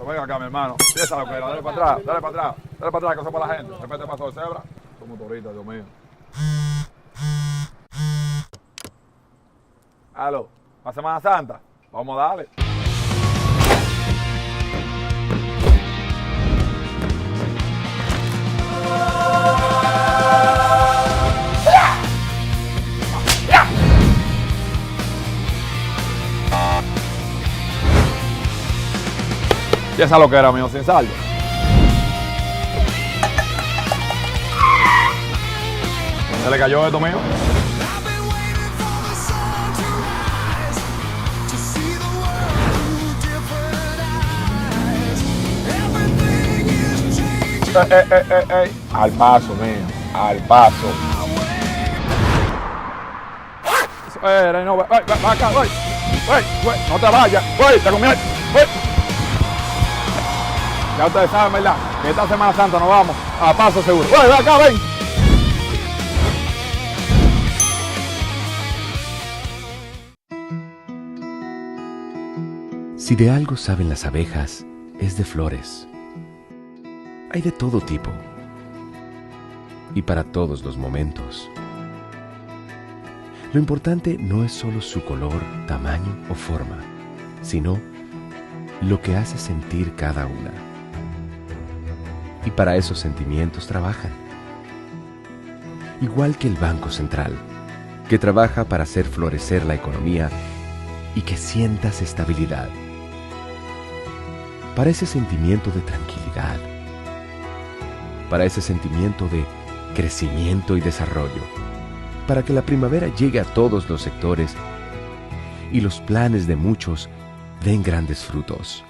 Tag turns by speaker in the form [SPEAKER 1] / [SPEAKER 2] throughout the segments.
[SPEAKER 1] Venga acá, mi hermano. Piensa lo que era. Dale para atrás, dale para atrás. Dale para atrás, que eso es para la gente. Repete paso de cebra. Somos motorista, Dios mío. Aló, ¿para Semana Santa? Vamos a darle. Piensa lo que era, mío, sin saldo. ¿Se le cayó esto, mío? Al paso, mío, al paso. No, va acá, voy, no te vayas, te conviene, Ya ustedes saben, ¿verdad? Que esta Semana Santa nos vamos a paso seguro. Ven acá, ven.
[SPEAKER 2] Si de algo saben las abejas, es de flores. Hay de todo tipo y para todos los momentos. Lo importante no es solo su color, tamaño o forma, sino lo que hace sentir cada una. Y para esos sentimientos trabajan. Igual que el Banco Central, que trabaja para hacer florecer la economía y que sientas estabilidad. Para ese sentimiento de tranquilidad. Para ese sentimiento de crecimiento y desarrollo. Para que la primavera llegue a todos los sectores y los planes de muchos den grandes frutos.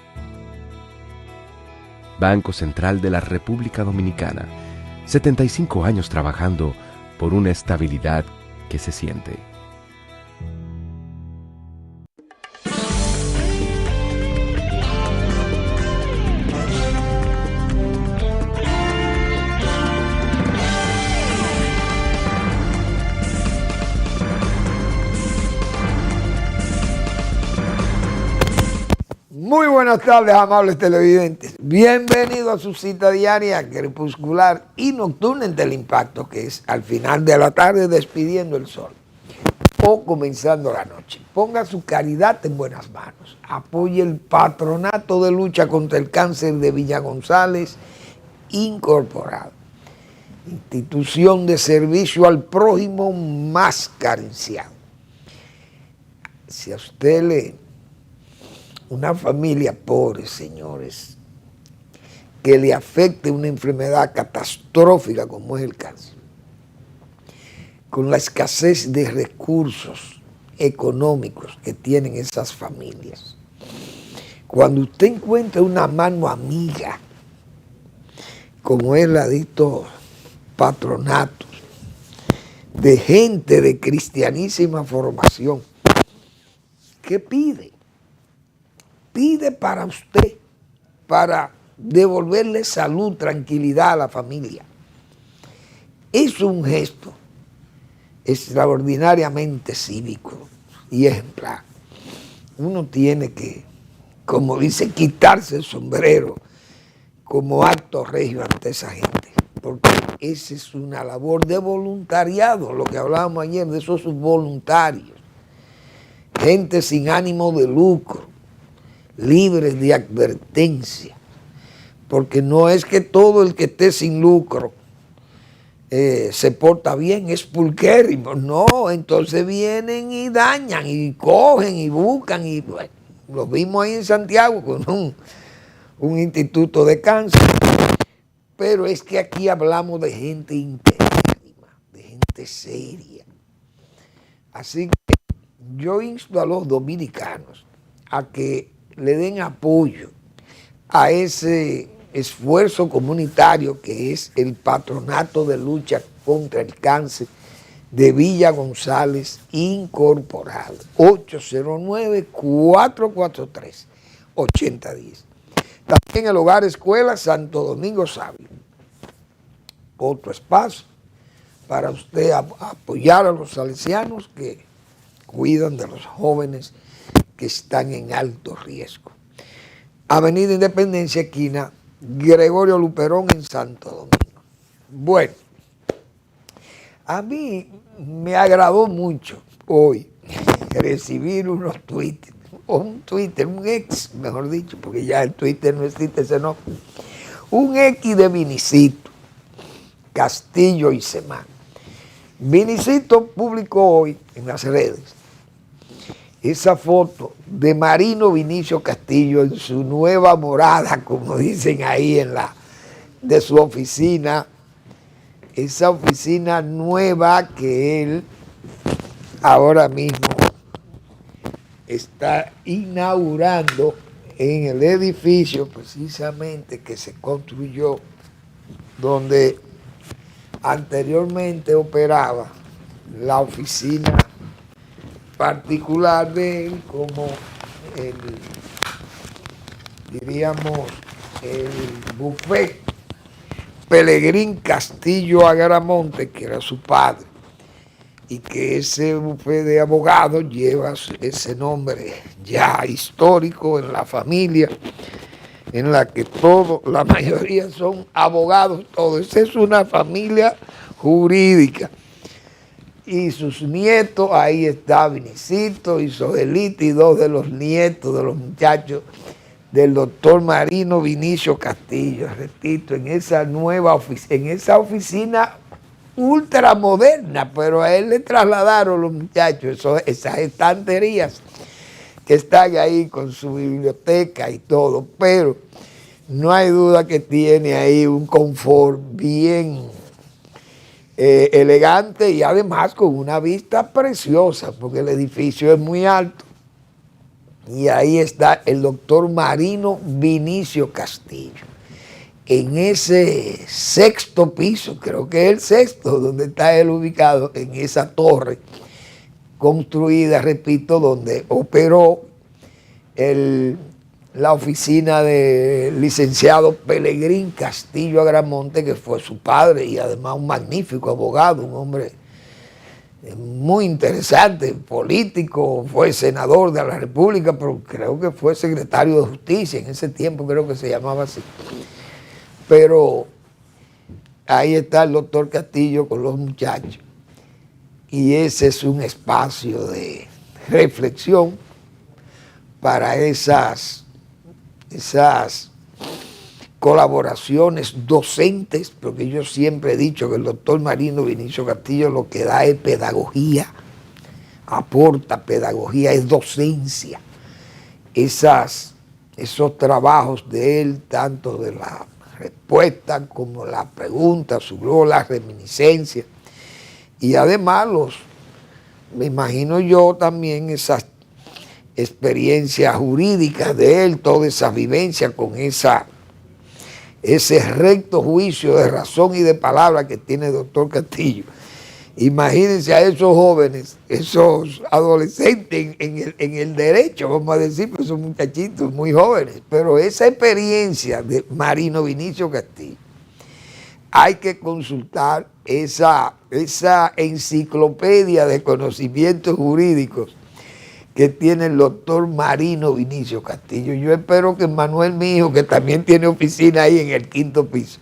[SPEAKER 2] Banco Central de la República Dominicana, 75 años trabajando por una estabilidad que se siente.
[SPEAKER 3] Muy buenas tardes, amables televidentes. Bienvenidos a su cita diaria, crepuscular y nocturna en Teleimpacto, que es al final de la tarde despidiendo el sol o comenzando la noche. Ponga su caridad en buenas manos. Apoye el Patronato de Lucha contra el Cáncer de Villa González Incorporado, institución de servicio al prójimo más carenciado. Si a usted una familia pobre, señores, que le afecte una enfermedad catastrófica como es el cáncer, con la escasez de recursos económicos que tienen esas familias, cuando usted encuentra una mano amiga, como es la de estos patronatos, de gente de cristianísima formación, ¿qué pide? Pide para usted, para devolverle salud, tranquilidad a la familia. Es un gesto extraordinariamente cívico y ejemplar. Uno tiene que, como dice, quitarse el sombrero como acto regio ante esa gente, porque esa es una labor de voluntariado, lo que hablábamos ayer de esos voluntarios, gente sin ánimo de lucro, libres de advertencia, porque no es que todo el que esté sin lucro se porta bien, es pulquérrimo, no, entonces vienen y dañan y cogen y buscan y bueno, lo vimos ahí en Santiago con un instituto de cáncer, pero es que aquí hablamos de gente íntegrima, de gente seria. Así que yo insto a los dominicanos a que le den apoyo a ese esfuerzo comunitario que es el Patronato de Lucha contra el Cáncer de Villa González Incorporado. 809-443-8010. También el Hogar Escuela Santo Domingo Sabio. Otro espacio para usted apoyar a los salesianos que cuidan de los jóvenes que están en alto riesgo. Avenida Independencia, esquina Gregorio Luperón en Santo Domingo. Bueno, a mí me agradó mucho hoy recibir unos tweets, o un Twitter, un ex, mejor dicho, porque ya el Twitter no existe, ese no, un ex de Vinicito, Castillo y Semán. Vinicito publicó hoy en las redes esa foto de Marino Vinicio Castillo en su nueva morada, como dicen ahí de su oficina, esa oficina nueva que él ahora mismo está inaugurando en el edificio precisamente que se construyó donde anteriormente operaba la oficina particular de él como el buffet Pelegrín Castillo Agramonte, que era su padre, y que ese buffet de abogados lleva ese nombre ya histórico en la familia, en la que la mayoría son abogados, todos. Esa es una familia jurídica. Y sus nietos, ahí está Vinicito y Sogelita y dos de los nietos de los muchachos del doctor Marino Vinicio Castillo, repito, en esa nueva oficina, en esa oficina ultramoderna, pero a él le trasladaron los muchachos esas estanterías que están ahí con su biblioteca y todo, pero no hay duda que tiene ahí un confort bien elegante y además con una vista preciosa, porque el edificio es muy alto. Y ahí está el doctor Marino Vinicio Castillo, en ese sexto piso, creo que es el sexto, donde está él ubicado, en esa torre construida, repito, donde operó la oficina del licenciado Pelegrín Castillo Agramonte, que fue su padre y además un magnífico abogado, un hombre muy interesante, político, fue senador de la República, pero creo que fue secretario de Justicia, en ese tiempo creo que se llamaba así. Pero ahí está el doctor Castillo con los muchachos, y ese es un espacio de reflexión para esas colaboraciones docentes, porque yo siempre he dicho que el doctor Marino Vinicio Castillo lo que da es pedagogía, aporta pedagogía, es docencia. Esos trabajos de él, tanto de la respuesta como la pregunta, las reminiscencias, y además me imagino yo también esas experiencias jurídicas de él, toda esa vivencia con ese recto juicio de razón y de palabra que tiene el doctor Castillo. Imagínense a esos jóvenes, esos adolescentes en el derecho, vamos a decir, pues son muchachitos muy jóvenes, pero esa experiencia de Marino Vinicio Castillo, hay que consultar esa enciclopedia de conocimientos jurídicos que tiene el doctor Marino Vinicio Castillo. Yo espero que Manuel, mi hijo, que también tiene oficina ahí en el quinto piso,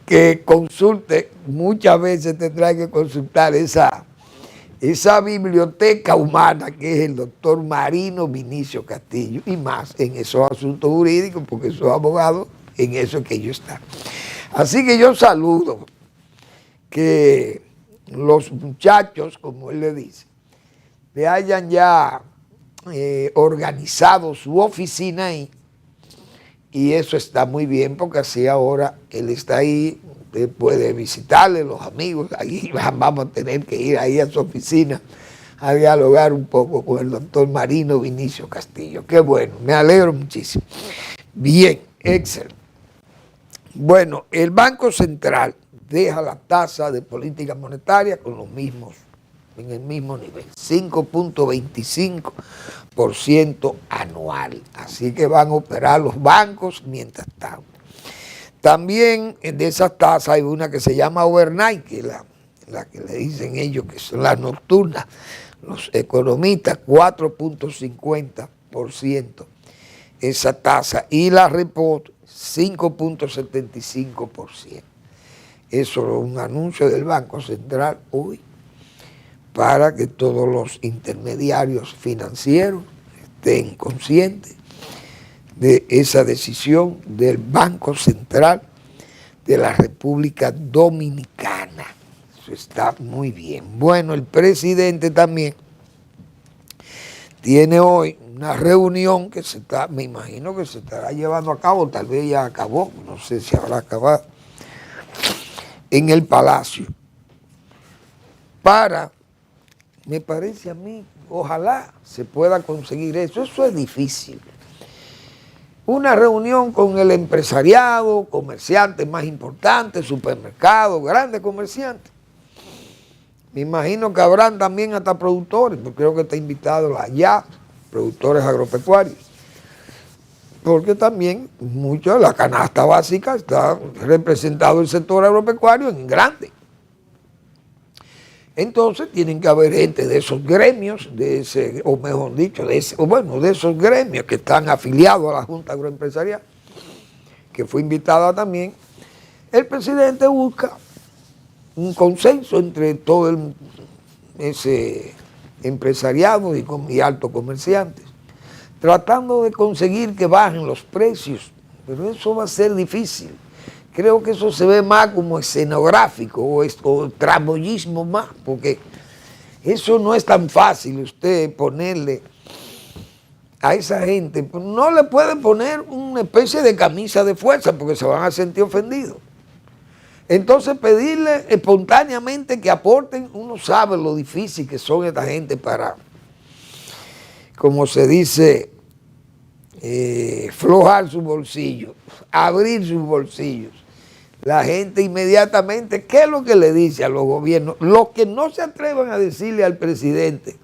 [SPEAKER 3] que consulte, muchas veces tendrá que consultar esa biblioteca humana que es el doctor Marino Vinicio Castillo, y más en esos asuntos jurídicos, porque esos abogados, en eso es que ellos están. Así que yo saludo que los muchachos, como él le dice, le hayan ya organizado su oficina ahí, y eso está muy bien, porque así ahora él está ahí, usted puede visitarle, los amigos, ahí vamos a tener que ir ahí a su oficina a dialogar un poco con el doctor Marino Vinicio Castillo. Qué bueno, me alegro muchísimo. Bien, excelente. Bueno, el Banco Central deja la tasa de política monetaria con en el mismo nivel, 5.25% anual. Así que van a operar los bancos mientras tanto. También de esas tasas hay una que se llama overnight, que es la que le dicen ellos que son las nocturnas, los economistas, 4.50%. esa tasa, y la repo 5.75%. Eso es un anuncio del Banco Central hoy para que todos los intermediarios financieros estén conscientes de esa decisión del Banco Central de la República Dominicana. Eso está muy bien. Bueno, el presidente también tiene hoy una reunión que me imagino que se estará llevando a cabo, tal vez ya acabó, no sé si habrá acabado, en el Palacio, para, me parece a mí, ojalá se pueda conseguir eso es difícil. Una reunión con el empresariado, comerciantes más importantes, supermercados, grandes comerciantes. Me imagino que habrán también hasta productores, porque creo que está invitado allá, productores agropecuarios. Porque también mucho de la canasta básica está representado el sector agropecuario en grande. Entonces tienen que haber gente de esos gremios, o mejor dicho, de esos gremios que están afiliados a la Junta Agroempresarial, que fue invitada también. El presidente busca un consenso entre todo ese empresariado y altos comerciantes, tratando de conseguir que bajen los precios, pero eso va a ser difícil. Creo que eso se ve más como escenográfico o tramoyismo más, porque eso no es tan fácil usted ponerle a esa gente. No le puede poner una especie de camisa de fuerza porque se van a sentir ofendidos. Entonces pedirle espontáneamente que aporten, uno sabe lo difícil que son esta gente para, como se dice, flojar su bolsillo, abrir sus bolsillos. La gente inmediatamente, ¿qué es lo que le dice a los gobiernos? Los que no se atrevan a decirle al presidente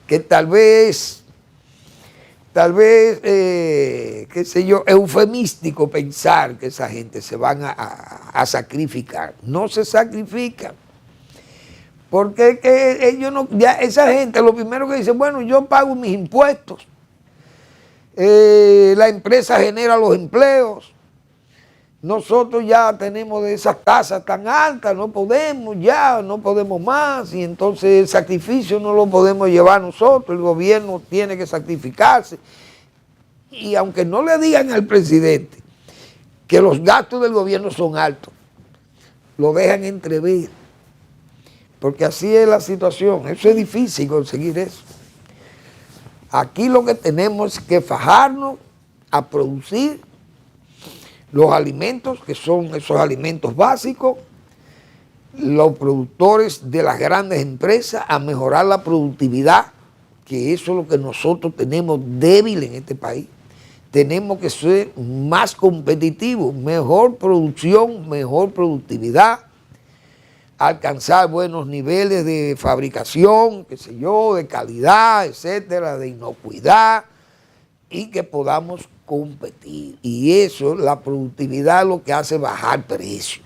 [SPEAKER 3] que tal vez, qué sé yo, eufemístico pensar que esa gente se van a sacrificar. No se sacrifican. Porque ellos no, ya esa gente lo primero que dice, bueno, yo pago mis impuestos, la empresa genera los empleos, nosotros ya tenemos de esas tasas tan altas, no podemos más, y entonces el sacrificio no lo podemos llevar nosotros, el gobierno tiene que sacrificarse. Y aunque no le digan al presidente que los gastos del gobierno son altos, lo dejan entrever, porque así es la situación. Eso es difícil conseguir eso. Aquí lo que tenemos es que fajarnos a producir los alimentos, que son esos alimentos básicos, los productores de las grandes empresas, a mejorar la productividad, que eso es lo que nosotros tenemos débil en este país. Tenemos que ser más competitivos, mejor producción, mejor productividad, alcanzar buenos niveles de fabricación, qué sé yo, de calidad, etcétera, de inocuidad, y que podamos competir. Y eso, la productividad, lo que hace bajar precios.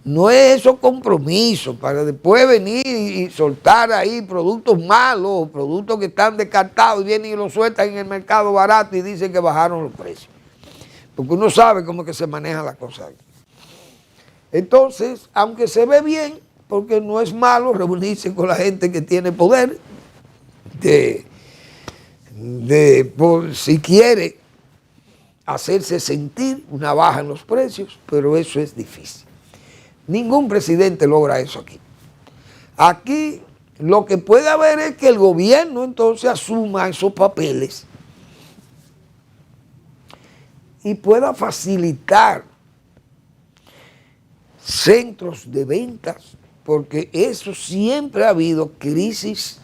[SPEAKER 3] No es eso compromiso para después venir y soltar ahí productos malos, productos que están descartados, y vienen y los sueltan en el mercado barato y dicen que bajaron los precios. Porque uno sabe cómo es que se maneja la cosa aquí. Entonces, aunque se ve bien, porque no es malo reunirse con la gente que tiene poder, si quiere hacerse sentir una baja en los precios, pero eso es difícil. Ningún presidente logra eso aquí. Aquí lo que puede haber es que el gobierno entonces asuma esos papeles y pueda facilitar centros de ventas, porque eso siempre ha habido crisis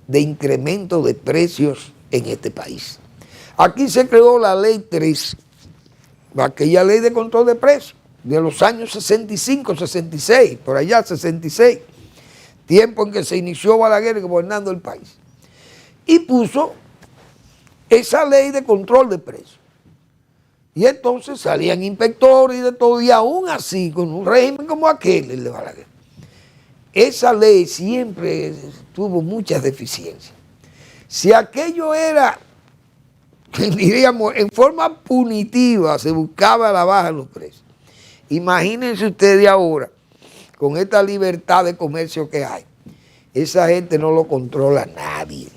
[SPEAKER 3] de incremento de precios en este país. Aquí se creó la ley 3, aquella ley de control de precios, de los años 65, 66, por allá 66, tiempo en que se inició Balaguer gobernando el país. Y puso esa ley de control de precios. Y entonces salían inspectores y de todo, y aún así, con un régimen como aquel, el de Balaguer, esa ley siempre tuvo muchas deficiencias. Si aquello era diríamos, en forma punitiva se buscaba la baja de los precios. Imagínense ustedes ahora, con esta libertad de comercio que hay, esa gente no lo controla nadie.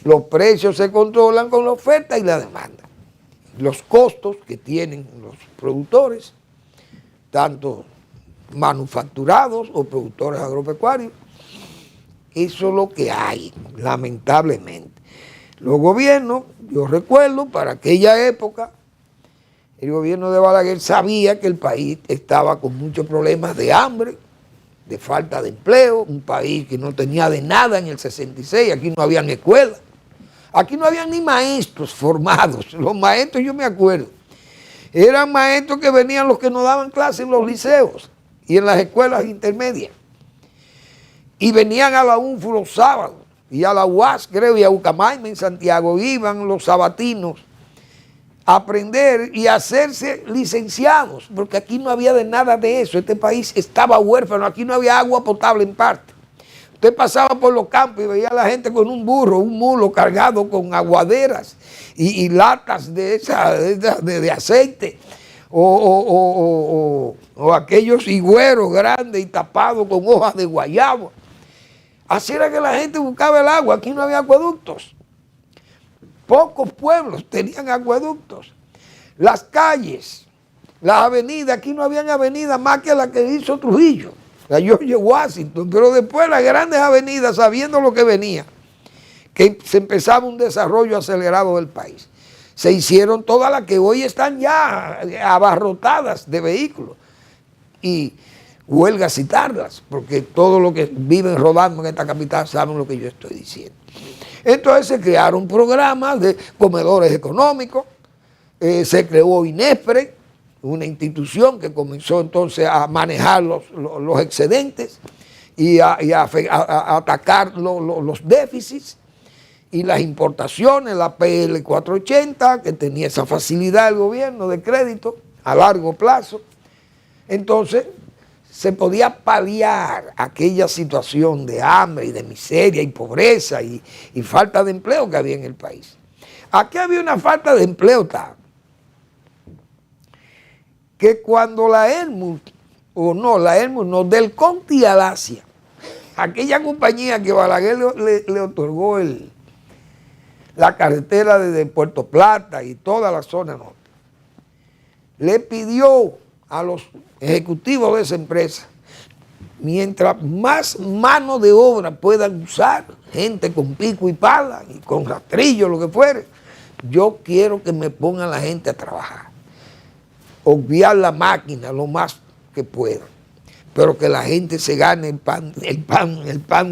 [SPEAKER 3] Los precios se controlan con la oferta y la demanda. Los costos que tienen los productores, tanto manufacturados o productores agropecuarios, eso es lo que hay, lamentablemente. Los gobiernos, yo recuerdo, para aquella época, el gobierno de Balaguer sabía que el país estaba con muchos problemas de hambre, de falta de empleo, un país que no tenía de nada en el 66, aquí no habían escuelas, aquí no habían ni maestros formados. Los maestros, yo me acuerdo, eran maestros que venían los que nos daban clases en los liceos y en las escuelas intermedias. Y venían a la UNFU los sábados, y a la UAS, creo, y a Ucamaima en Santiago, iban los sabatinos a aprender y a hacerse licenciados, porque aquí no había de nada de eso. Este país estaba huérfano, aquí no había agua potable en parte. Usted pasaba por los campos y veía a la gente con un burro, un mulo cargado con aguaderas y latas de aceite, o aquellos higüeros grandes y tapados con hojas de guayabo. Así era que la gente buscaba el agua. Aquí no había acueductos. Pocos pueblos tenían acueductos. Las calles, las avenidas, aquí no habían avenidas más que la que hizo Trujillo, la George Washington, pero después las grandes avenidas, sabiendo lo que venía, que se empezaba un desarrollo acelerado del país, se hicieron todas las que hoy están ya abarrotadas de vehículos. Y huelga citarlas, porque todos los que viven rodando en esta capital saben lo que yo estoy diciendo. Entonces se crearon programas de comedores económicos, se creó INESPRE, una institución que comenzó entonces a manejar los excedentes y a atacar los déficits y las importaciones, la PL 480, que tenía esa facilidad del gobierno de crédito a largo plazo. Entonces se podía paliar aquella situación de hambre y de miseria y pobreza y falta de empleo que había en el país. Aquí había una falta de empleo tal que cuando la Elmus no, del Conti al Asia, aquella compañía que Balaguer le otorgó la carretera desde Puerto Plata y toda la zona norte, le pidió a los ejecutivos de esa empresa, mientras más mano de obra puedan usar, gente con pico y pala y con rastrillo, lo que fuere, yo quiero que me pongan la gente a trabajar, obviar la máquina lo más que puedan, pero que la gente se gane el pan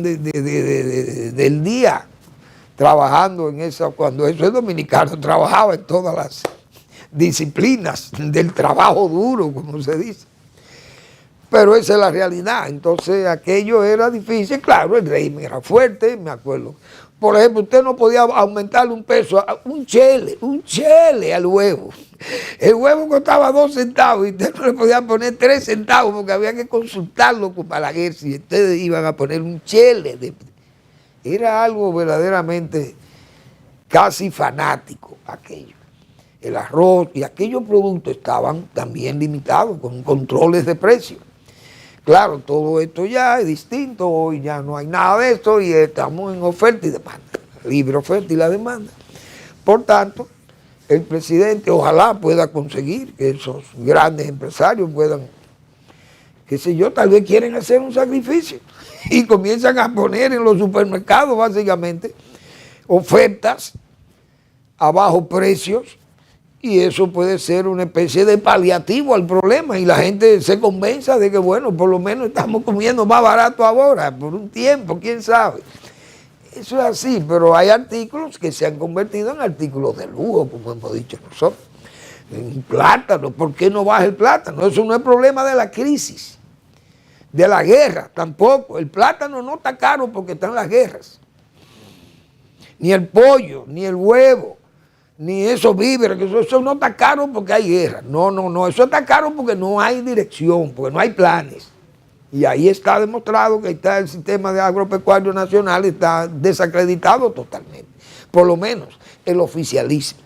[SPEAKER 3] del día, trabajando en esa, cuando eso es dominicano, trabajaba en todas las disciplinas del trabajo duro, como se dice. Pero esa es la realidad. Entonces aquello era difícil. Claro, el régimen era fuerte, me acuerdo. Por ejemplo, usted no podía aumentarle un peso, un chele al huevo. El huevo costaba 2 centavos y usted no le podía poner 3 centavos porque había que consultarlo con Balaguer si ustedes iban a poner un chele. Era algo verdaderamente casi fanático aquello. El arroz y aquellos productos estaban también limitados con controles de precio. Claro, todo esto ya es distinto, hoy ya no hay nada de esto y estamos en oferta y demanda, libre oferta y la demanda. Por tanto, el presidente ojalá pueda conseguir que esos grandes empresarios puedan, qué sé yo, tal vez quieren hacer un sacrificio y comienzan a poner en los supermercados básicamente ofertas a bajos precios. Y eso puede ser una especie de paliativo al problema y la gente se convenza de que, bueno, por lo menos estamos comiendo más barato ahora, por un tiempo, quién sabe. Eso es así, pero hay artículos que se han convertido en artículos de lujo, como hemos dicho nosotros. En plátano, ¿por qué no baja el plátano? Eso no es problema de la crisis, de la guerra tampoco. El plátano no está caro porque están las guerras. Ni el pollo, ni el huevo, ni esos víveres, que eso no está caro porque hay guerra. No, eso está caro porque no hay dirección, porque no hay planes. Y ahí está demostrado que está el sistema de agropecuario nacional está desacreditado totalmente. Por lo menos el oficialismo.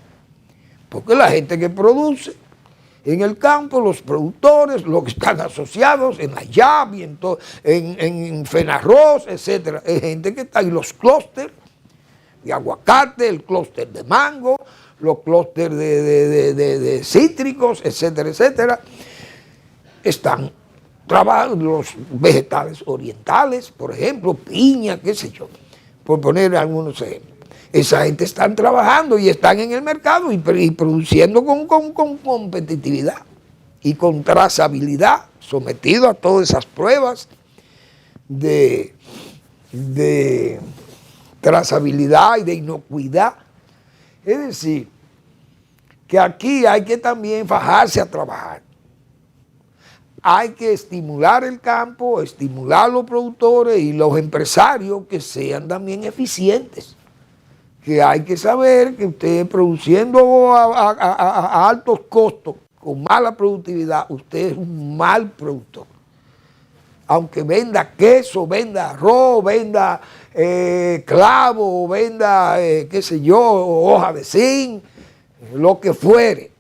[SPEAKER 3] porque la gente que produce en el campo, los productores, los que están asociados en la llave, en Fenarroz, etcétera, es gente que está en los clústeres de aguacate, el clúster de mango, los clústeres de cítricos, etcétera, etcétera, están trabajando los vegetales orientales, por ejemplo, piña, qué sé yo, por poner algunos ejemplos. Esa gente están trabajando y están en el mercado y produciendo con competitividad y con trazabilidad, sometido a todas esas pruebas de trazabilidad y de inocuidad. Es decir, que aquí hay que también fajarse a trabajar. Hay que estimular el campo, estimular a los productores y los empresarios que sean también eficientes. Que hay que saber que usted produciendo a altos costos, con mala productividad, usted es un mal productor. Aunque venda queso, venda arroz, venda clavo, venda, qué sé yo, hoja de zinc, lo que fuere,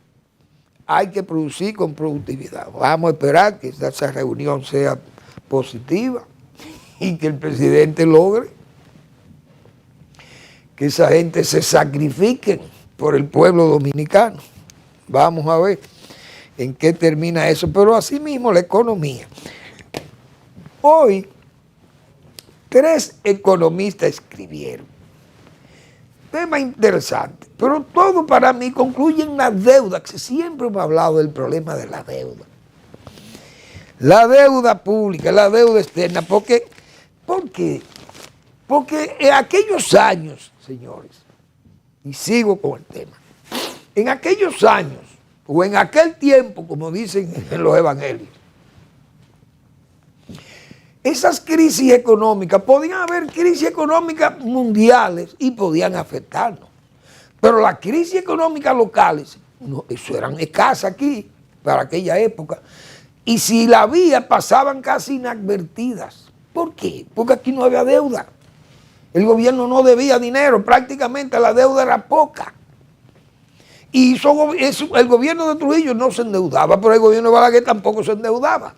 [SPEAKER 3] hay que producir con productividad. Vamos a esperar que esa reunión sea positiva y que el presidente logre que esa gente se sacrifique por el pueblo dominicano. Vamos a ver en qué termina eso, pero asimismo la economía. Hoy, 3 economistas escribieron. Tema interesante, pero todo para mí concluye en la deuda, que siempre hemos hablado del problema de la deuda. La deuda pública, la deuda externa, ¿por qué? Porque en aquellos años, señores, y sigo con el tema, en aquellos años, o en aquel tiempo, como dicen en los evangelios, esas crisis económicas, podían haber crisis económicas mundiales y podían afectarnos. Pero las crisis económicas locales, no, eso eran escasas aquí, para aquella época. Y si la había, pasaban casi inadvertidas. ¿Por qué? Porque aquí no había deuda. El gobierno no debía dinero, prácticamente la deuda era poca. Y el gobierno de Trujillo no se endeudaba, pero el gobierno de Balaguer tampoco se endeudaba.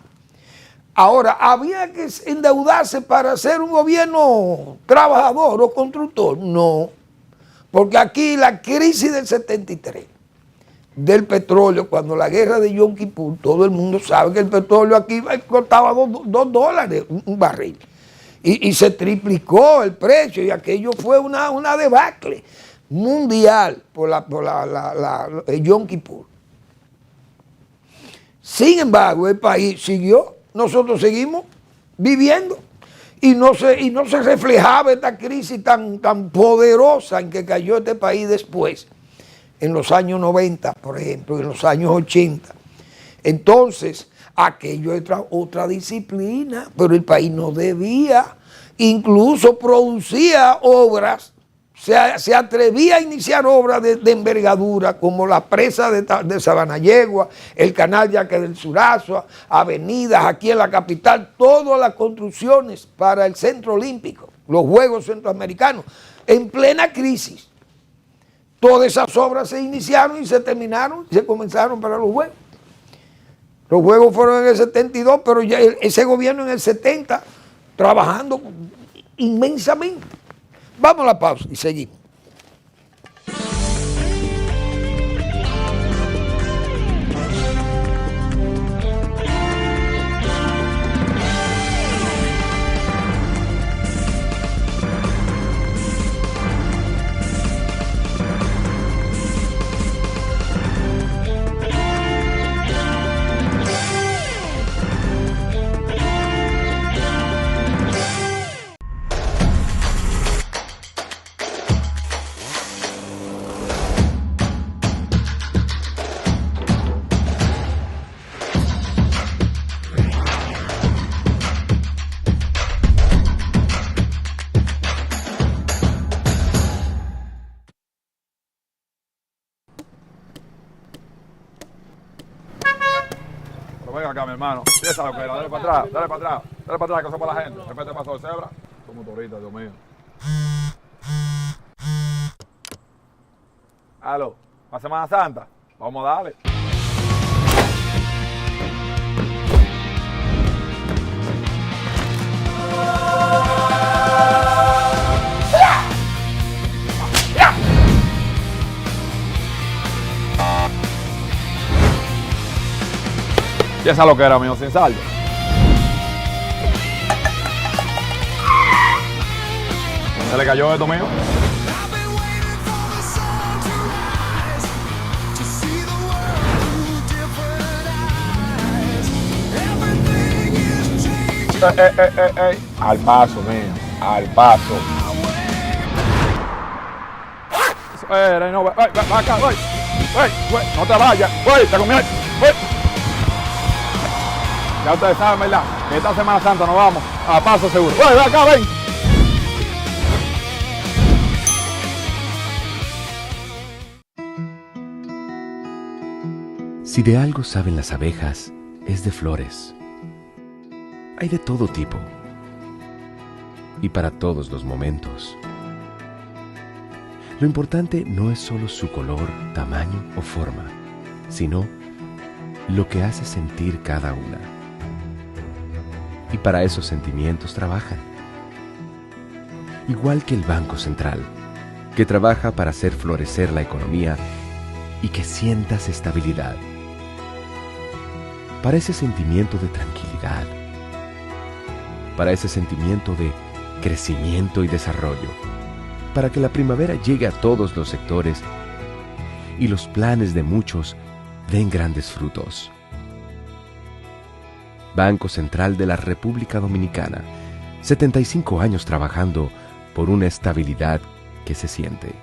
[SPEAKER 3] Ahora, ¿había que endeudarse para ser un gobierno trabajador o constructor? No, porque aquí la crisis del 73, del petróleo, cuando la guerra de Yom Kippur, todo el mundo sabe que el petróleo aquí costaba $2 un barril. Y se triplicó el precio y aquello fue una debacle mundial por el Yom Kippur. Sin embargo, el país siguió. Nosotros seguimos viviendo y no se reflejaba esta crisis tan poderosa en que cayó este país después, en los años 90, por ejemplo, en los años 80. Entonces, aquello es otra disciplina, pero el país no debía, incluso producía obras, se atrevía a iniciar obras de envergadura como la presa de Sabanayegua, el canal Yaque del Surazo, avenidas aquí en la capital, todas las construcciones para el Centro Olímpico, los Juegos Centroamericanos, en plena crisis. Todas esas obras se iniciaron y se terminaron y se comenzaron para los Juegos. Los Juegos fueron en el 72, pero ya ese gobierno en el 70 trabajando inmensamente. Vamos a la pausa y seguimos.
[SPEAKER 1] Venga acá, mi hermano. Esa es la que dale para atrás, dale para atrás, dale para atrás, que eso es para la gente. Repete paso de cebra. Tu motorista, Dios mío. Aló. a Semana Santa. Vamos a darle. Y esa lo que era mío sin saldo. Se le cayó esto mío. Al paso, mío. Al paso. Espera, no, va acá, voy. No te vayas. Te comí. Ya ustedes saben, ¿verdad? Que esta Semana Santa nos vamos a paso seguro. Ven acá, ven.
[SPEAKER 2] Si de algo saben las abejas, es de flores. Hay de todo tipo y para todos los momentos. Lo importante no es solo su color, tamaño o forma, sino lo que hace sentir cada una. Y para esos sentimientos trabajan. Igual que el Banco Central, que trabaja para hacer florecer la economía y que sientas estabilidad. Para ese sentimiento de tranquilidad, para ese sentimiento de crecimiento y desarrollo, para que la primavera llegue a todos los sectores y los planes de muchos den grandes frutos. Banco Central de la República Dominicana, 75 años trabajando por una estabilidad que se siente.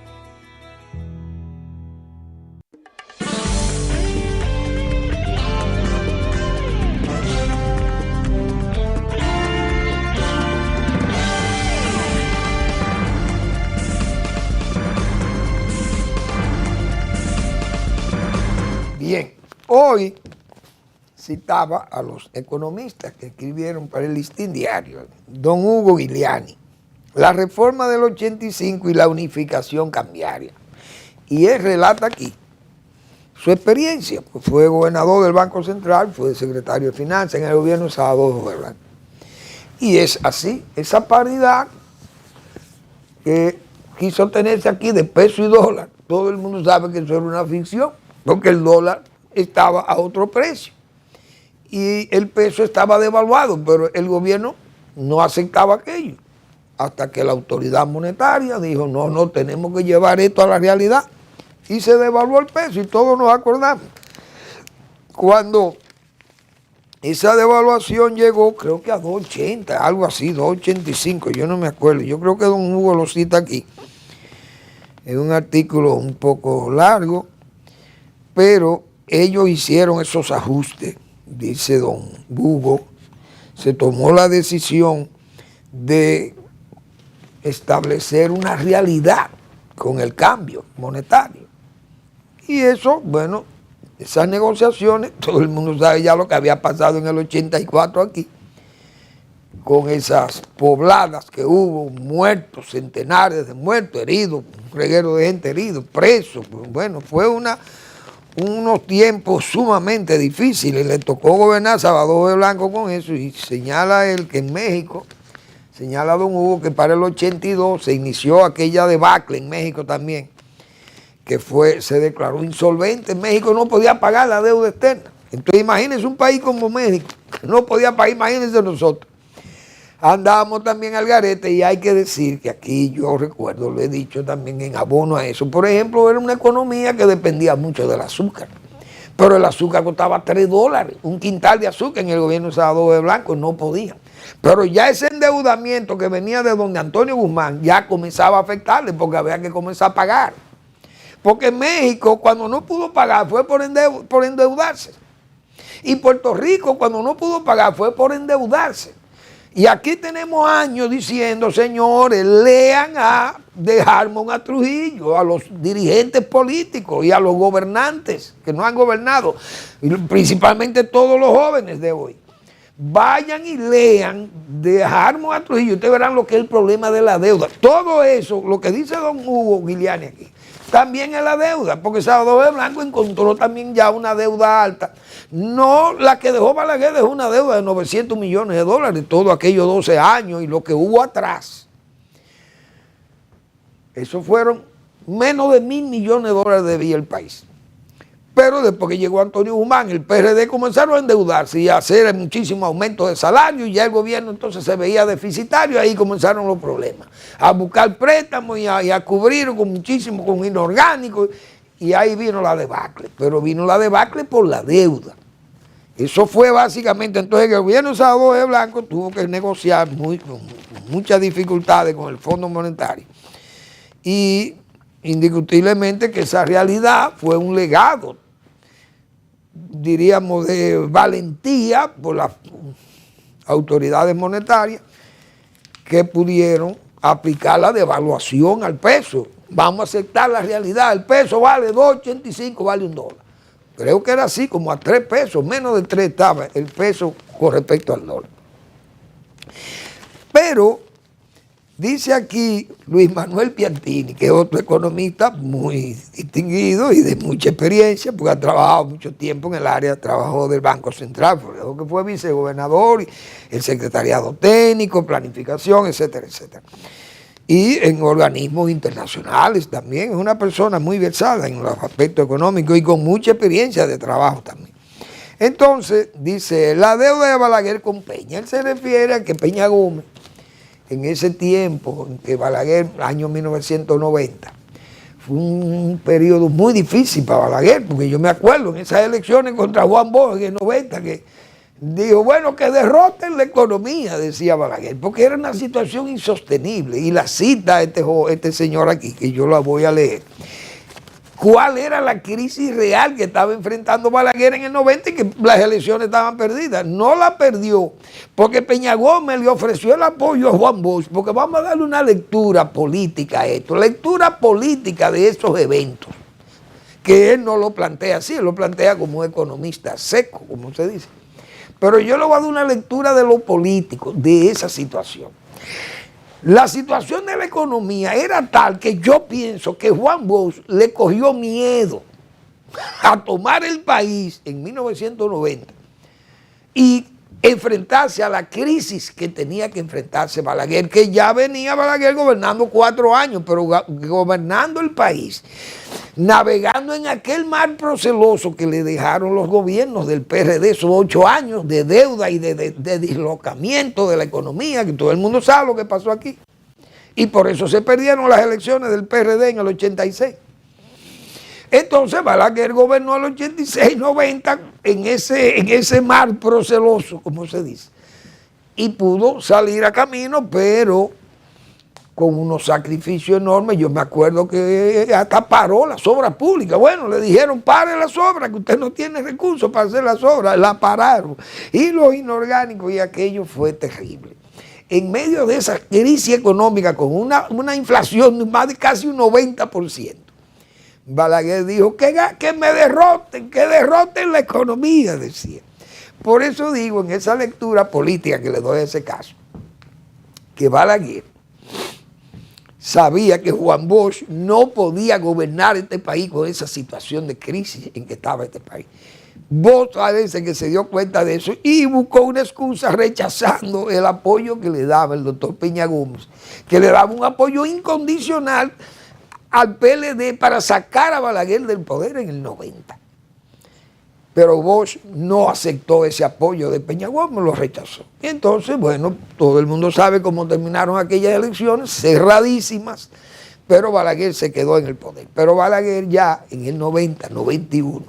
[SPEAKER 3] Bien, hoy citaba a los economistas que escribieron para el Listín Diario, don Hugo Giuliani, la reforma del 85 y la unificación cambiaria. Y él relata aquí su experiencia, pues fue gobernador del Banco Central, fue secretario de Finanzas en el gobierno de Salvador Blanco. Y es así, esa paridad que quiso tenerse aquí de peso y dólar, todo el mundo sabe que eso era una ficción, porque el dólar estaba a otro precio y el peso estaba devaluado, pero el gobierno no aceptaba aquello, hasta que la autoridad monetaria dijo, no, tenemos que llevar esto a la realidad, y se devaluó el peso, y todos nos acordamos. Cuando esa devaluación llegó, creo que a 2.80, algo así, 2.85, yo no me acuerdo, yo creo que don Hugo lo cita aquí, en un artículo un poco largo, pero ellos hicieron esos ajustes, dice don Hugo, se tomó la decisión de establecer una realidad con el cambio monetario. Y eso, bueno, esas negociaciones, todo el mundo sabe ya lo que había pasado en el 84 aquí, con esas pobladas que hubo, muertos, centenares de muertos, heridos, un reguero de gente heridos, presos, bueno, fue unos tiempos sumamente difíciles. Le tocó gobernar Salvador Blanco con eso, y señala él que en México, señala don Hugo que para el 82 se inició aquella debacle en México también, que se declaró insolvente. En México no podía pagar la deuda externa. Entonces imagínense un país como México, que no podía pagar, imagínense nosotros. Andábamos también al garete, y hay que decir que aquí yo recuerdo, lo he dicho también en abono a eso, por ejemplo, era una economía que dependía mucho del azúcar, pero el azúcar costaba $3, un quintal de azúcar en el gobierno de Salvador Blanco, no podía. Pero ya ese endeudamiento que venía de donde Antonio Guzmán ya comenzaba a afectarle, porque había que comenzar a pagar. Porque en México, cuando no pudo pagar, fue por endeudarse. Y Puerto Rico, cuando no pudo pagar, fue por endeudarse. Y aquí tenemos años diciendo, señores, lean de Harmon a Trujillo, a los dirigentes políticos y a los gobernantes que no han gobernado, y principalmente todos los jóvenes de hoy. Vayan y lean de Harmon a Trujillo, ustedes verán lo que es el problema de la deuda. Todo eso, lo que dice don Hugo Giuliani aquí, también en la deuda, porque Salvador Blanco encontró también ya una deuda alta. No la que dejó Balaguer, dejó una deuda de 900 millones de dólares, todos aquellos 12 años y lo que hubo atrás. Eso fueron menos de 1.000 millones de dólares debía el país. Pero después que llegó Antonio Guzmán, el PRD comenzaron a endeudarse y a hacer muchísimos aumentos de salario y ya el gobierno entonces se veía deficitario, ahí comenzaron los problemas. A buscar préstamos y a cubrir con muchísimo, con inorgánicos, y ahí vino la debacle. Pero vino la debacle por la deuda. Eso fue básicamente, entonces el gobierno de Salvador Blanco tuvo que negociar con muchas dificultades con el Fondo Monetario. Y indiscutiblemente que esa realidad fue un legado, diríamos, de valentía por las autoridades monetarias que pudieron aplicar la devaluación al peso. Vamos a aceptar la realidad, el peso vale 2.85, vale $1. Creo que era así, como a 3 pesos, menos de 3 estaba el peso con respecto al dólar. Pero dice aquí Luis Manuel Piantini, que es otro economista muy distinguido y de mucha experiencia, porque ha trabajado mucho tiempo en el área de trabajo del Banco Central, porque fue vicegobernador, el secretariado técnico, planificación, etcétera, etcétera. Y en organismos internacionales también, es una persona muy versada en los aspectos económicos y con mucha experiencia de trabajo también. Entonces, dice, la deuda de Balaguer con Peña, él se refiere a que Peña Gómez, en ese tiempo en que Balaguer, año 1990, fue un periodo muy difícil para Balaguer, porque yo me acuerdo en esas elecciones contra Juan Bosch en el 90, que dijo, bueno, que derroten la economía, decía Balaguer, porque era una situación insostenible. Y la cita este señor aquí, que yo la voy a leer. ¿Cuál era la crisis real que estaba enfrentando Balaguer en el 90 y que las elecciones estaban perdidas? No la perdió porque Peña Gómez le ofreció el apoyo a Juan Bosch, porque vamos a darle una lectura política a esto, lectura política de esos eventos, que él no lo plantea así, él lo plantea como un economista seco, como se dice. Pero yo le voy a dar una lectura de lo político, de esa situación. La situación de la economía era tal que yo pienso que Juan Bosch le cogió miedo a tomar el país en 1990 y enfrentarse a la crisis que tenía que enfrentarse Balaguer, que ya venía Balaguer gobernando 4 años, pero gobernando el país, navegando en aquel mar proceloso que le dejaron los gobiernos del PRD, esos 8 años de deuda y de dislocamiento de la economía, que todo el mundo sabe lo que pasó aquí. Y por eso se perdieron las elecciones del PRD en el 86. Entonces Balaguer gobernó el 86-90 en ese mar proceloso, como se dice, y pudo salir a camino, pero con unos sacrificios enormes. Yo me acuerdo que hasta paró las obras públicas. Bueno, le dijeron, pare las obras, que usted no tiene recursos para hacer las obras. La pararon. Y los inorgánicos, y aquello fue terrible. En medio de esa crisis económica, con una inflación de más de casi un 90%, Balaguer dijo que me derroten, que derroten la economía, decía. Por eso digo, en esa lectura política que le doy a ese caso, que Balaguer sabía que Juan Bosch no podía gobernar este país con esa situación de crisis en que estaba este país. Bosch parece que se dio cuenta de eso y buscó una excusa rechazando el apoyo que le daba el doctor Peña Gómez, que le daba un apoyo incondicional al PLD para sacar a Balaguer del poder en el 90. Pero Bosch no aceptó ese apoyo de Peña Gómez, lo rechazó. Y entonces, bueno, todo el mundo sabe cómo terminaron aquellas elecciones, cerradísimas, pero Balaguer se quedó en el poder. Pero Balaguer ya en el 90, 91,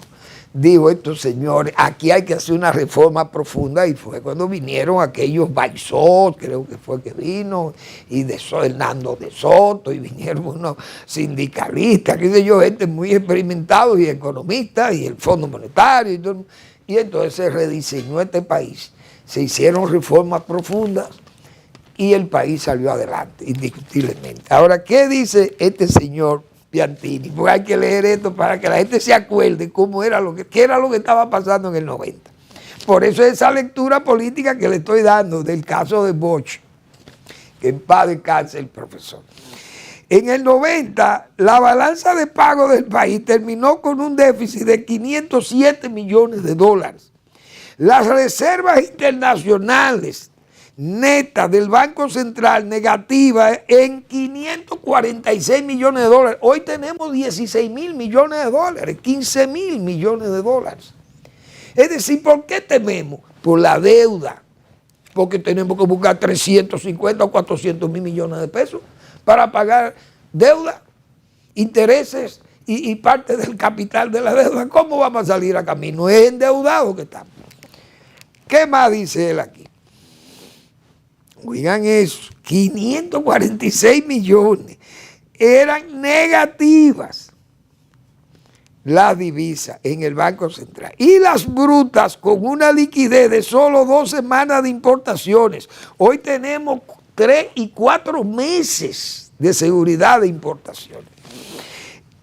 [SPEAKER 3] dijo, estos señores, aquí hay que hacer una reforma profunda, y fue cuando vinieron aquellos Baizot, creo que fue que vino, y Hernando de Soto, y vinieron unos sindicalistas, qué sé yo, gente muy experimentada y economistas, y el Fondo Monetario, y entonces se rediseñó este país, se hicieron reformas profundas, y el país salió adelante, indiscutiblemente. Ahora, ¿qué dice este señor Piantini? Porque hay que leer esto para que la gente se acuerde cómo era qué era lo que estaba pasando en el 90. Por eso esa lectura política que le estoy dando del caso de Bosch, que en paz descanse el profesor. En el 90, la balanza de pago del país terminó con un déficit de 507 millones de dólares. Las reservas internacionales netas del Banco Central negativas en 546 millones de dólares. Hoy tenemos 16 mil millones de dólares, 15 mil millones de dólares. Es decir, ¿por qué tememos? Por la deuda. Porque tenemos que buscar 350 o 400 mil millones de pesos para pagar deuda, intereses y parte del capital de la deuda. ¿Cómo vamos a salir a camino? Es endeudado que estamos. ¿Qué más dice él aquí? Oigan eso, 546 millones eran negativas las divisas en el Banco Central. Y las brutas con una liquidez de solo 2 semanas de importaciones. Hoy tenemos 3 y 4 meses de seguridad de importaciones.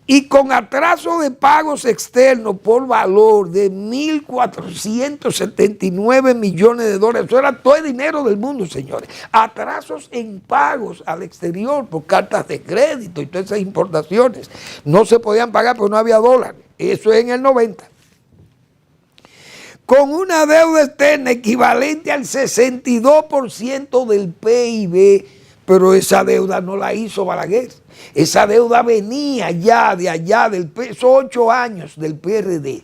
[SPEAKER 3] Y con atraso de pagos externos por valor de 1.479 millones de dólares. Eso era todo el dinero del mundo, señores. Atrasos en pagos al exterior por cartas de crédito y todas esas importaciones. No se podían pagar porque no había dólares. Eso es en el 90. Con una deuda externa equivalente al 62% del PIB, pero esa deuda no la hizo Balaguer. Esa deuda venía ya de allá, esos 8 años del PRD,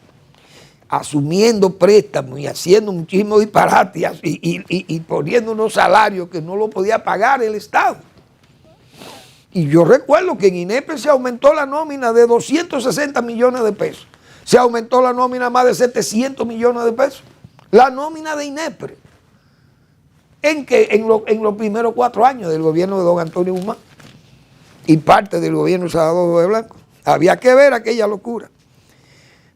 [SPEAKER 3] asumiendo préstamos y haciendo muchísimos disparates y poniendo unos salarios que no lo podía pagar el Estado. Y yo recuerdo que en INEPE se aumentó la nómina de 260 millones de pesos. Se aumentó la nómina más de 700 millones de pesos. La nómina de INEPE. En los primeros 4 años del gobierno de don Antonio Guzmán y parte del gobierno de Salvador de Blanco. Había que ver aquella locura.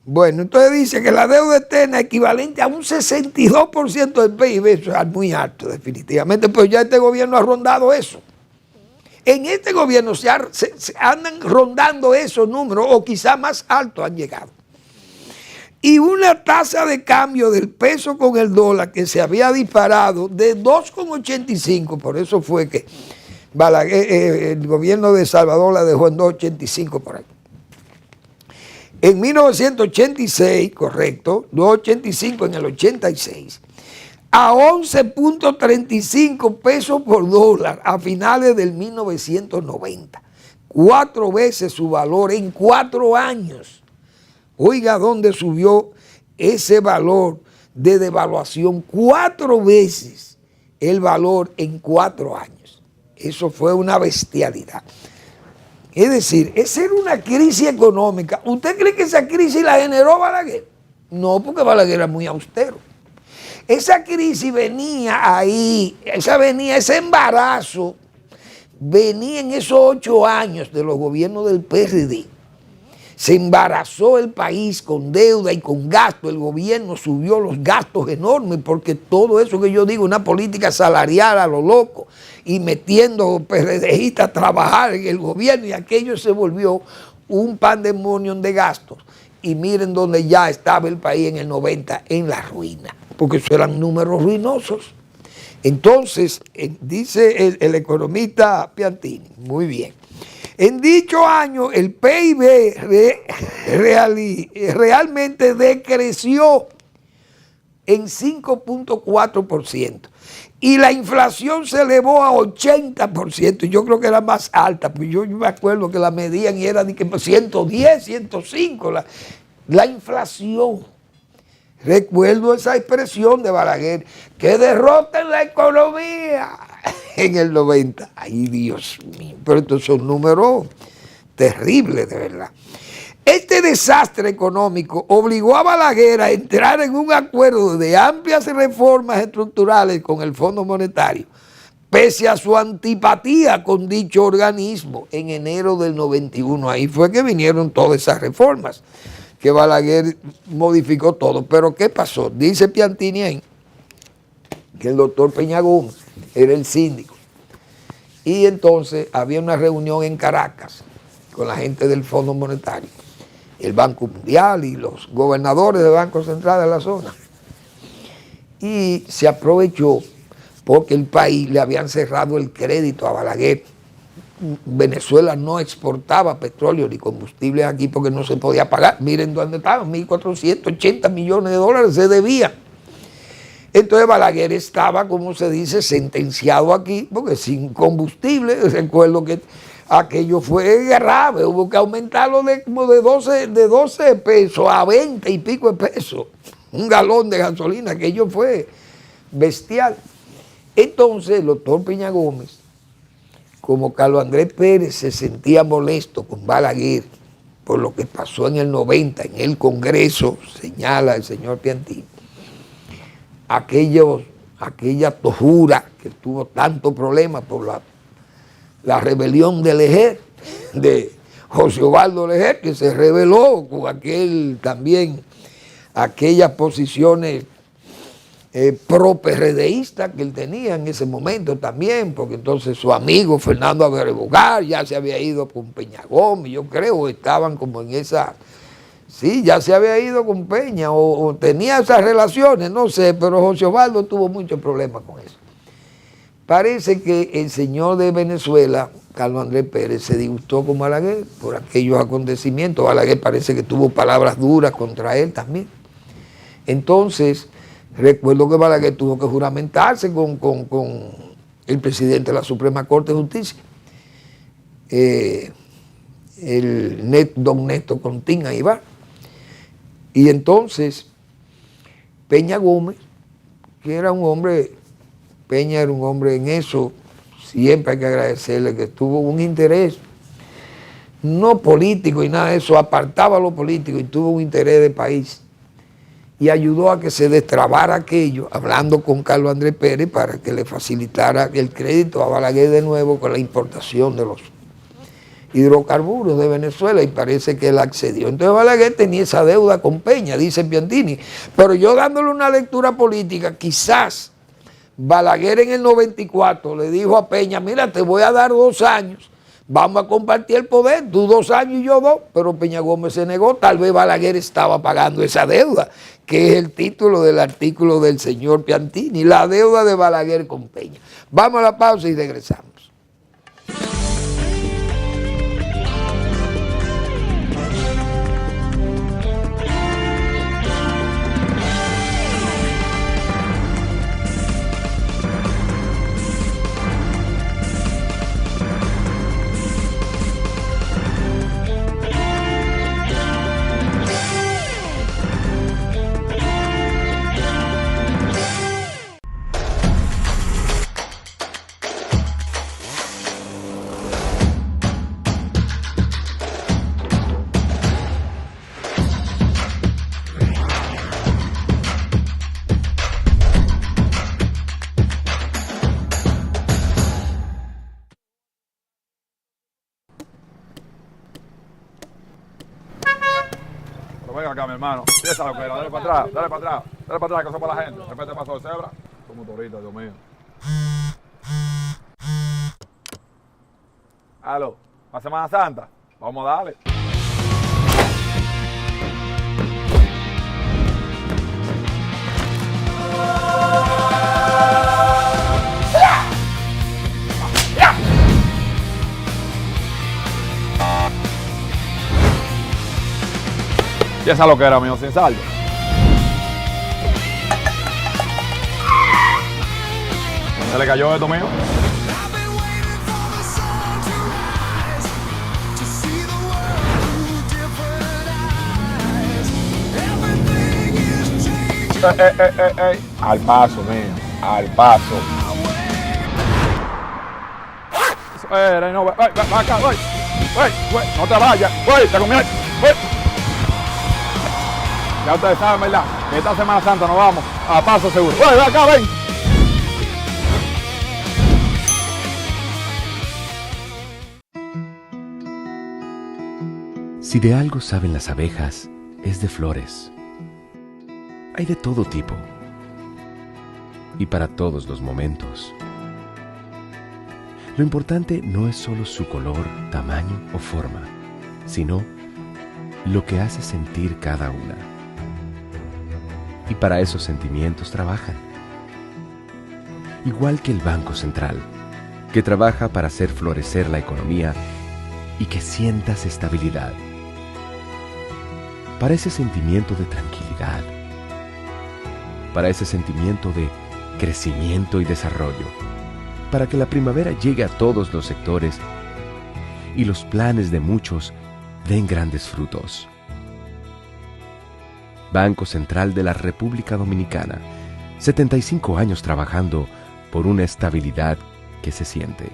[SPEAKER 3] Bueno, entonces dice que la deuda externa equivalente a un 62% del PIB, eso es muy alto definitivamente, pero ya este gobierno ha rondado eso. En este gobierno se andan rondando esos números o quizá más altos han llegado. Y una tasa de cambio del peso con el dólar que se había disparado de 2,85, por eso fue que el gobierno de Salvador la dejó en 2,85 por ahí. En 1986, correcto, 2,85 en el 86, a 11,35 pesos por dólar a finales del 1990. 4 veces su valor en 4 años. Oiga, ¿dónde subió ese valor de devaluación? 4 veces el valor en 4 años. Eso fue una bestialidad. Es decir, esa era una crisis económica. ¿Usted cree que esa crisis la generó Balaguer? No, porque Balaguer era muy austero. Esa crisis venía ahí, ese embarazo venía en esos 8 años de los gobiernos del PRD. Se embarazó el país con deuda y con gasto. El gobierno subió los gastos enormes porque todo eso que yo digo, una política salarial a lo loco y metiendo PRDistas a trabajar en el gobierno y aquello se volvió un pandemonium de gastos. Y miren dónde ya estaba el país en el 90, en la ruina, porque eso eran números ruinosos. Entonces, dice el economista Piantini, muy bien. En dicho año, el PIB realmente decreció en 5,4% y la inflación se elevó a 80%. Yo creo que era más alta, pues yo me acuerdo que la medían y era de que 110, 105 la inflación. Recuerdo esa expresión de Balaguer, que derroten la economía en el 90. Ay, Dios mío, pero estos son números terribles, de verdad. Este desastre económico obligó a Balaguer a entrar en un acuerdo de amplias reformas estructurales con el Fondo Monetario, pese a su antipatía con dicho organismo en enero del 91. Ahí fue que vinieron todas esas reformas, que Balaguer modificó todo. Pero ¿qué pasó? Dice Piantini ahí que el doctor Peña Gómez era el síndico. Y entonces había una reunión en Caracas con la gente del Fondo Monetario, el Banco Mundial y los gobernadores del Banco Central de la zona. Y se aprovechó porque el país le habían cerrado el crédito a Balaguer Venezuela no exportaba petróleo ni combustibles aquí porque no se podía pagar. Miren dónde estaban, 1.480 millones de dólares se debían. Entonces Balaguer estaba, como se dice, sentenciado aquí, porque sin combustible, recuerdo que aquello fue grave, hubo que aumentarlo de 12 pesos a 20 y pico de pesos, un galón de gasolina, aquello fue bestial. Entonces el doctor Peña Gómez, como Carlos Andrés Pérez se sentía molesto con Balaguer por lo que pasó en el 90 en el Congreso, señala el señor Piantini, aquella tojura que tuvo tanto problema por la rebelión de Leger, de José Ovaldo Leger, que se rebeló con aquellas posiciones pro-PRDista que él tenía en ese momento también, porque entonces su amigo Fernando Abrebogar ya se había ido con Peña Gómez, yo creo, estaban como en esa... Sí, ya se había ido con Peña o tenía esas relaciones, no sé, pero José Ovaldo tuvo muchos problemas con eso. Parece que el señor de Venezuela, Carlos Andrés Pérez, se disgustó con Balaguer por aquellos acontecimientos. Balaguer parece que tuvo palabras duras contra él también. Entonces, recuerdo que Balaguer tuvo que juramentarse con el presidente de la Suprema Corte de Justicia, don Néstor Contín Aybar. Y entonces Peña Gómez, que era un hombre, Peña era un hombre en eso, siempre hay que agradecerle que tuvo un interés, no político y nada de eso, apartaba lo político y tuvo un interés de país. Y ayudó a que se destrabara aquello, hablando con Carlos Andrés Pérez para que le facilitara el crédito a Balaguer de nuevo con la importación de los hidrocarburos de Venezuela, y parece que él accedió. Entonces Balaguer tenía esa deuda con Peña, dice Piantini, pero yo dándole una lectura política, quizás Balaguer en el 94 le dijo a Peña, mira, te voy a dar 2 años, vamos a compartir el poder, tú 2 años y yo 2, pero Peña Gómez se negó. Tal vez Balaguer estaba pagando esa deuda, que es el título del artículo del señor Piantini, la deuda de Balaguer con Peña. Vamos a la pausa y regresamos.
[SPEAKER 1] Venga acá, mi hermano. Esa lo que era. Dale para atrás, dale para atrás. Dale para atrás, que eso es para la gente. Repete paso de cebra. Tu motorista, Dios mío. Aló, ¿para Semana Santa? Vamos a darle. Y esa lo que era, mío, sin saldo. ¿Se le cayó esto, mío? Al paso, mío, al paso. No, va acá, no te vayas, te comí. Ya ustedes saben, ¿verdad? Que esta Semana Santa nos vamos a paso seguro. ¡Ven acá, ven!
[SPEAKER 2] Si de algo saben las abejas, es de flores. Hay de todo tipo y para todos los momentos. Lo importante no es solo su color, tamaño o forma, sino lo que hace sentir cada una. Y para esos sentimientos trabajan. Igual que el Banco Central, que trabaja para hacer florecer la economía y que sientas estabilidad. Para ese sentimiento de tranquilidad, para ese sentimiento de crecimiento y desarrollo, para que la primavera llegue a todos los sectores y los planes de muchos den grandes frutos. Banco Central de la República Dominicana, 75 años trabajando por una estabilidad que se siente.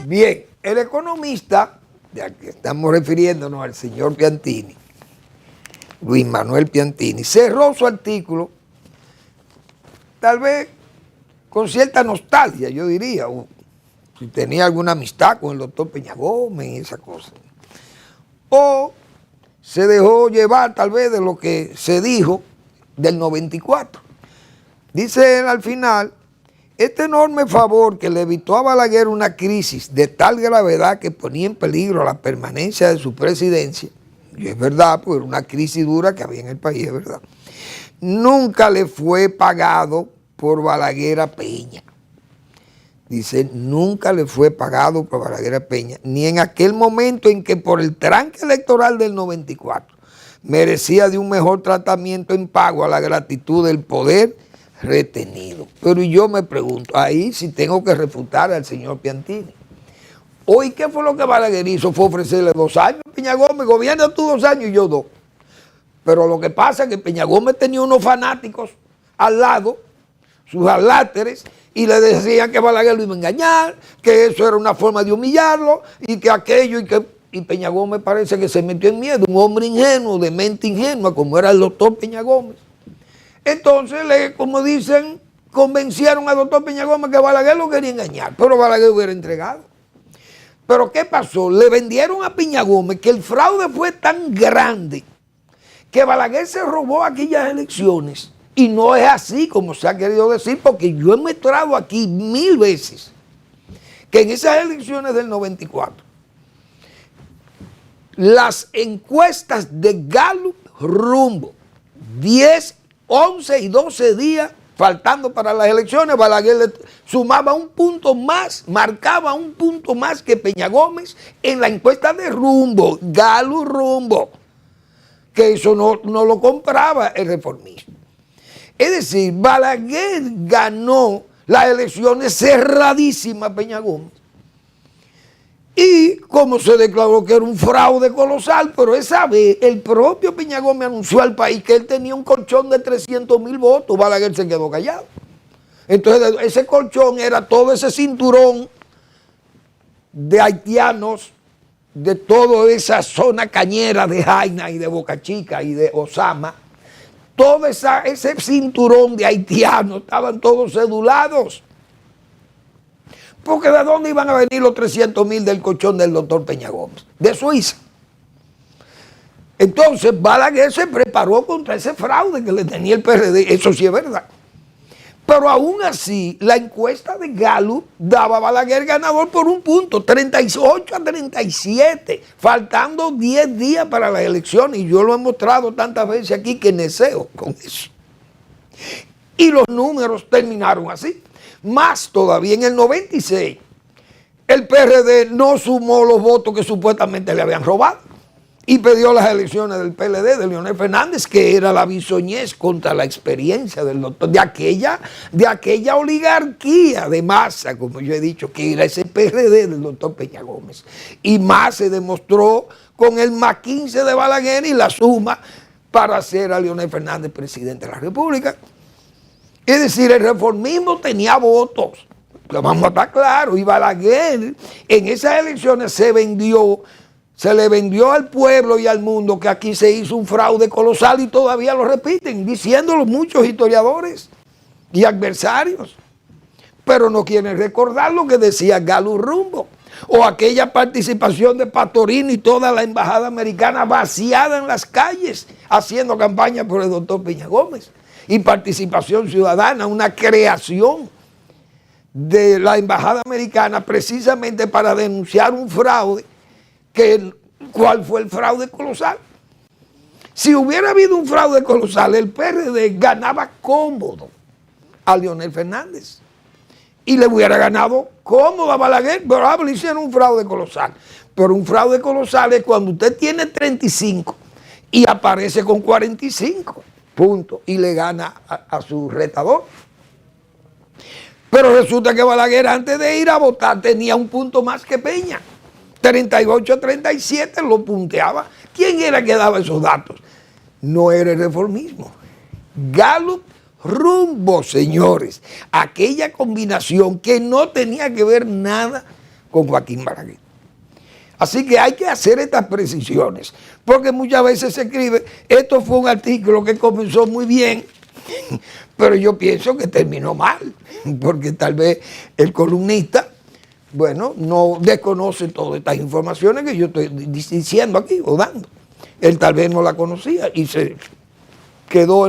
[SPEAKER 3] Bien, el economista, ya que estamos refiriéndonos al señor Piantini, Luis Manuel Piantini, cerró su artículo, tal vez con cierta nostalgia, yo diría, o si tenía alguna amistad con el doctor Peña Gómez y esa cosa. O se dejó llevar tal vez de lo que se dijo del 94. Dice él al final: este enorme favor que le evitó a Balaguer una crisis de tal gravedad que ponía en peligro la permanencia de su presidencia, y es verdad, pues era una crisis dura que había en el país, es verdad, nunca le fue pagado por Balaguer a Peña. Dice, nunca le fue pagado por Balaguer a Peña, ni en aquel momento en que por el tranque electoral del 94 merecía de un mejor tratamiento en pago a la gratitud del poder retenido. Pero yo me pregunto, ahí sí tengo que refutar al señor Piantini. Hoy, ¿qué fue lo que Balaguer hizo? Fue ofrecerle 2 años a Peña Gómez, gobierna tú 2 años y yo 2. Pero lo que pasa es que Peña Gómez tenía unos fanáticos al lado, sus aláteres, y le decían que Balaguer lo iba a engañar, que eso era una forma de humillarlo, y que aquello, y Peña Gómez parece que se metió en miedo, un hombre ingenuo, de mente ingenua, como era el doctor Peña Gómez. Entonces, como dicen, convencieron al doctor Peña Gómez que Balaguer lo quería engañar, pero Balaguer hubiera entregado. Pero ¿qué pasó? Le vendieron a Peña Gómez que el fraude fue tan grande que Balaguer se robó aquellas elecciones. Y no es así como se ha querido decir, porque yo he mostrado aquí 1000 veces que en esas elecciones del 94, las encuestas de Gallup rumbo 10, 11 y 12 días faltando para las elecciones, Balaguer le sumaba 1 punto más, marcaba 1 punto más que Peña Gómez en la encuesta de rumbo, Gallup rumbo, que eso no lo compraba el reformismo. Es decir, Balaguer ganó las elecciones cerradísimas a Peña Gómez. Y como se declaró que era un fraude colosal, pero esa vez el propio Peña Gómez anunció al país que él tenía un colchón de 300,000 votos, Balaguer se quedó callado. Entonces ese colchón era todo ese cinturón de haitianos, de toda esa zona cañera de Jaina y de Boca Chica y de Osama. Todo ese cinturón de haitianos estaban todos cedulados. Porque ¿de dónde iban a venir los 300,000 del colchón del doctor Peña Gómez? De Suiza. Entonces Balaguer se preparó contra ese fraude que le tenía el PRD, eso sí es verdad. Pero aún así, la encuesta de Gallup daba a Balaguer ganador por 1 punto, 38-37, faltando 10 días para las elecciones. Y yo lo he mostrado tantas veces aquí que neseo con eso. Y los números terminaron así. Más todavía, en el 96, el PRD no sumó los votos que supuestamente le habían robado y perdió las elecciones del PLD de Leonel Fernández, que era la bisoñez contra la experiencia del doctor, de aquella oligarquía de masa, como yo he dicho, que era ese PRD del doctor Peña Gómez. Y más se demostró con el más 15 de Balaguer y la suma para hacer a Leonel Fernández presidente de la República. Es decir, el reformismo tenía votos, lo vamos a estar claros, y Balaguer en esas elecciones se le vendió al pueblo y al mundo que aquí se hizo un fraude colosal y todavía lo repiten, diciéndolo muchos historiadores y adversarios, pero no quieren recordar lo que decía Gallup rumbo. o aquella participación de Pastorino y toda la embajada americana vaciada en las calles haciendo campaña por el doctor Peña Gómez, y participación ciudadana, una creación de la embajada americana precisamente para denunciar un fraude, ¿cuál fue el fraude colosal? Si hubiera habido un fraude colosal, el PRD ganaba cómodo a Leonel Fernández y le hubiera ganado cómodo a Balaguer, pero le hicieron un fraude colosal. Pero un fraude colosal es cuando usted tiene 35 y aparece con 45 puntos y le gana a su retador. Pero resulta que Balaguer, antes de ir a votar, tenía un punto más que Peña. 38-37 lo punteaba. ¿Quién era que daba esos datos? No era el reformismo. Gallup rumbo, señores. Aquella combinación que no tenía que ver nada con Joaquín Balaguer. Así que hay que hacer estas precisiones, porque muchas veces se escribe, esto fue un artículo que comenzó muy bien, pero yo pienso que terminó mal, porque tal vez el columnista, bueno, no desconoce todas estas informaciones que yo estoy diciendo aquí o dando. Él tal vez no la conocía y se quedó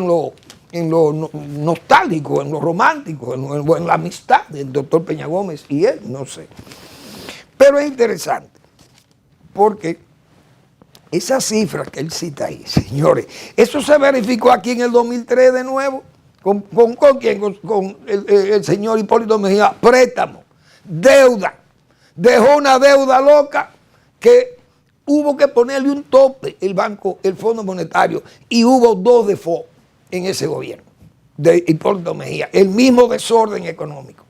[SPEAKER 3] en lo nostálgico, en lo romántico, en la amistad del doctor Peña Gómez y él, no sé. Pero es interesante, porque esas cifras que él cita ahí, señores, eso se verificó aquí en el 2003 de nuevo. ¿Con quién? Con el señor Hipólito Mejía. Préstamo, deuda. Dejó una deuda loca que hubo que ponerle un tope el banco, el Fondo Monetario, y hubo 2 default en ese gobierno de Hipólito Mejía. El mismo desorden económico.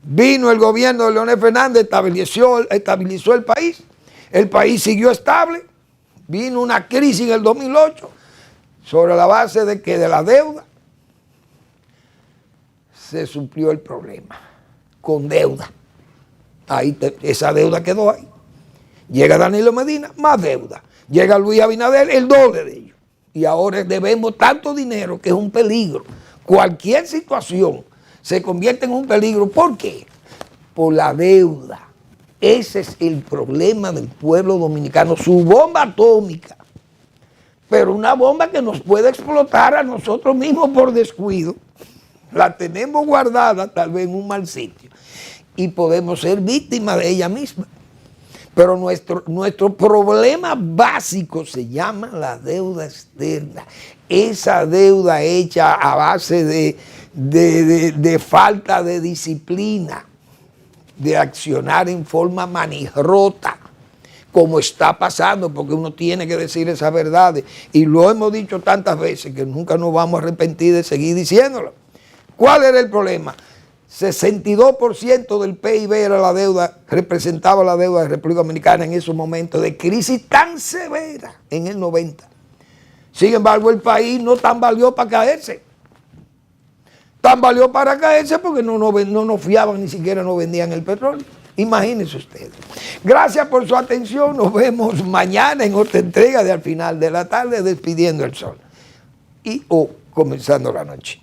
[SPEAKER 3] Vino el gobierno de Leonel Fernández, estabilizó el país siguió estable, vino una crisis en el 2008 sobre la base de que de la deuda se suplió el problema, con deuda. Esa deuda quedó ahí. Llega Danilo Medina, más deuda. Llega Luis Abinader, el doble de ellos. Y ahora debemos tanto dinero que es un peligro. Cualquier situación se convierte en un peligro. ¿Por qué? Por la deuda. Ese es el problema del pueblo dominicano. Su bomba atómica. Pero una bomba que nos puede explotar a nosotros mismos por descuido. La tenemos guardada tal vez en un mal sitio. Y podemos ser víctimas de ella misma. Pero nuestro problema básico se llama la deuda externa. Esa deuda hecha a base de falta de disciplina, de accionar en forma manijrota, como está pasando, porque uno tiene que decir esas verdades. Y lo hemos dicho tantas veces que nunca nos vamos a arrepentir de seguir diciéndolo. ¿Cuál era el problema? 62% del PIB era la deuda, representaba la deuda de República Dominicana en esos momentos de crisis tan severa en el 90. Sin embargo, el país no tan valió para caerse. Tan valió para caerse porque no nos fiaban, ni siquiera nos vendían el petróleo. Imagínense ustedes. Gracias por su atención. Nos vemos mañana en otra entrega de Al Final de la Tarde, Despidiendo el Sol. O comenzando la noche.